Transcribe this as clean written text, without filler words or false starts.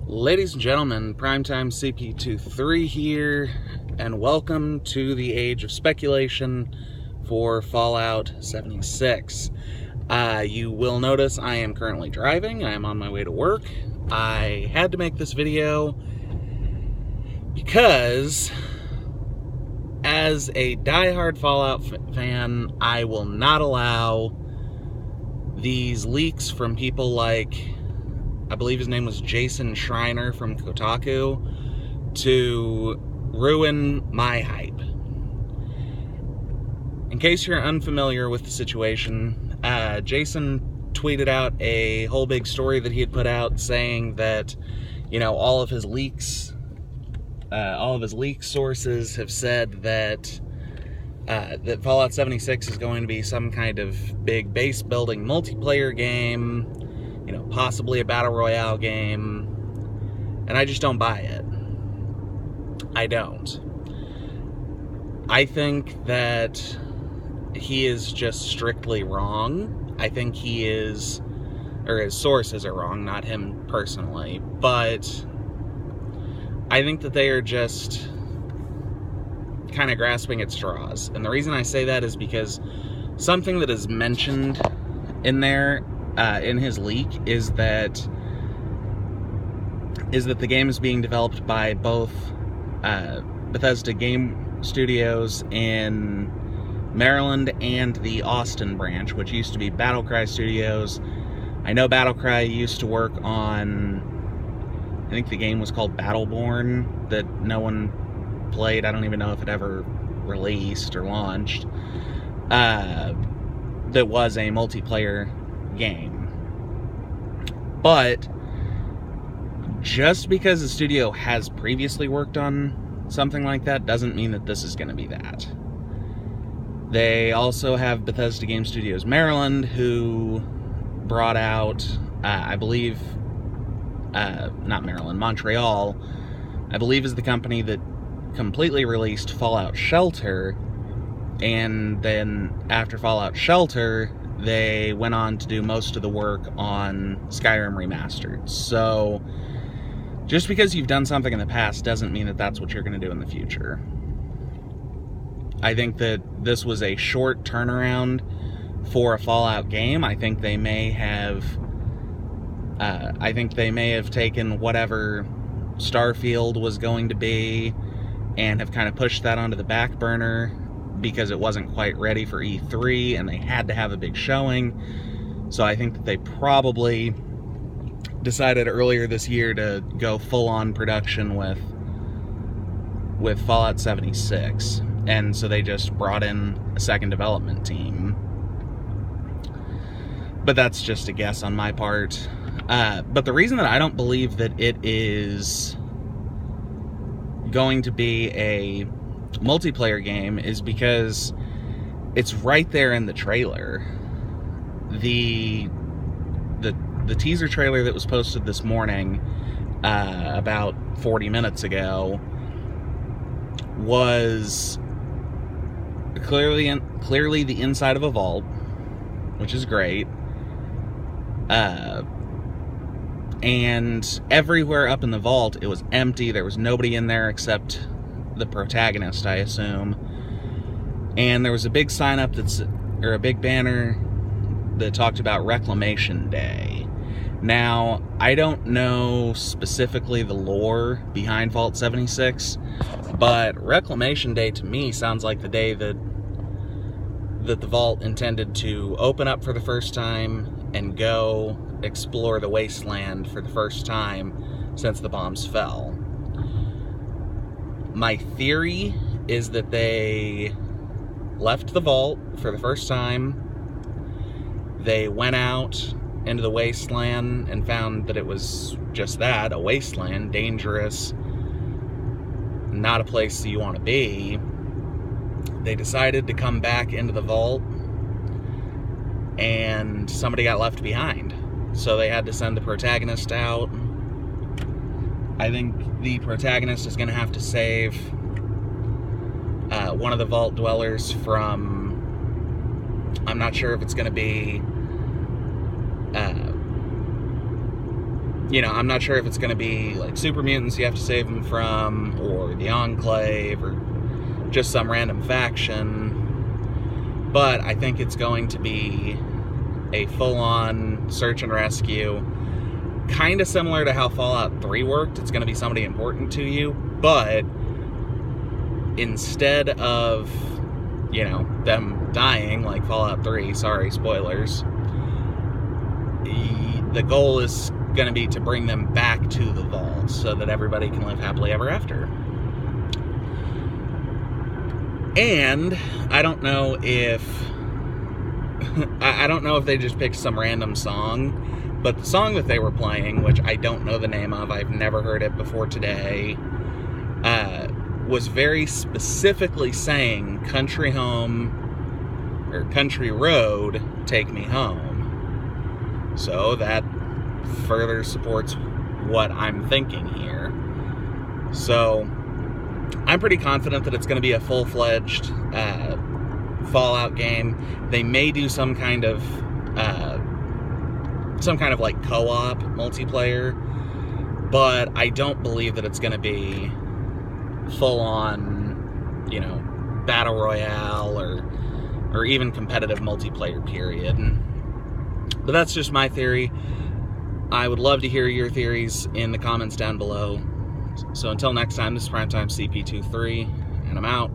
Ladies and gentlemen, Primetime CP23 here, and welcome to the age of speculation for Fallout 76. You will notice I am currently driving. I am on my way to work. I had to make this video because, as a diehard Fallout fan, I will not allow these leaks from people like, I believe his name was Jason Schreiner from Kotaku, to ruin my hype. In case you're unfamiliar with the situation, Jason tweeted out a whole big story that he had put out saying that, all of his leak sources have said that that Fallout 76 is going to be some kind of big base building multiplayer game, possibly a battle royale game, and I just don't buy it. I don't. I think that he is just strictly wrong. I think he is, or his sources are wrong, not him personally, but I think that they are just kind of grasping at straws. And the reason I say that is because something that is mentioned in there, in his leak, is that the game is being developed by both Bethesda Game Studios in Maryland and the Austin branch, which used to be Battlecry Studios. I know Battlecry used to work on, I think the game was called Battleborn, that no one played. I don't even know if it ever released or launched. That was a multiplayer game. But just because the studio has previously worked on something like that doesn't mean that this is going to be that. They also have Bethesda Game Studios Maryland, who brought out, I believe, not Maryland, Montreal, I believe, is the company that completely released Fallout Shelter, and then after Fallout Shelter, they went on to do most of the work on Skyrim Remastered. So, just because you've done something in the past doesn't mean that that's what you're going to do in the future. I think that this was a short turnaround for a Fallout game. I think they may have taken whatever Starfield was going to be and have kind of pushed that onto the back burner because it wasn't quite ready for E3 and they had to have a big showing. So I think that they probably decided earlier this year to go full-on production with Fallout 76. And so they just brought in a second development team. But that's just a guess on my part. But the reason that I don't believe that it is going to be a multiplayer game is because it's right there in the trailer. The teaser trailer that was posted this morning, about 40 minutes ago, was clearly the inside of a vault, which is great. And everywhere up in the vault, it was empty. There was nobody in there except the protagonist, I assume. And there was a big sign up or a big banner that talked about Reclamation Day. Now, I don't know specifically the lore behind Fallout 76, but Reclamation Day to me sounds like the day that the vault intended to open up for the first time and go explore the wasteland for the first time since the bombs fell. My theory is that they left the vault for the first time, they went out into the wasteland and found that it was just that, a wasteland, dangerous, not a place that you want to be. They decided to come back into the vault, and somebody got left behind. So they had to send the protagonist out. I think the protagonist is going to have to save one of the vault dwellers from, I'm not sure if it's going to be You know, I'm not sure if it's going to be like super mutants you have to save them from, or the Enclave, or just some random faction. But I think it's going to be a full-on search and rescue, kind of similar to how Fallout 3 worked. It's going to be somebody important to you, but instead of, you know, them dying like Fallout 3, sorry, spoilers, the goal is going to be to bring them back to the vault so that everybody can live happily ever after. And I don't know if I don't know if they just picked some random song, but the song that they were playing, which I don't know the name of, I've never heard it before today, was very specifically saying country home, or country road, take me home. So that further supports what I'm thinking here. So I'm pretty confident that it's going to be a full-fledged Fallout game. They may do some kind of like co-op multiplayer, but I don't believe that it's going to be full-on, you know, battle royale or even competitive multiplayer, period. But that's just my theory. I would love to hear your theories in the comments down below. So until next time, this is Primetime CP23, and I'm out.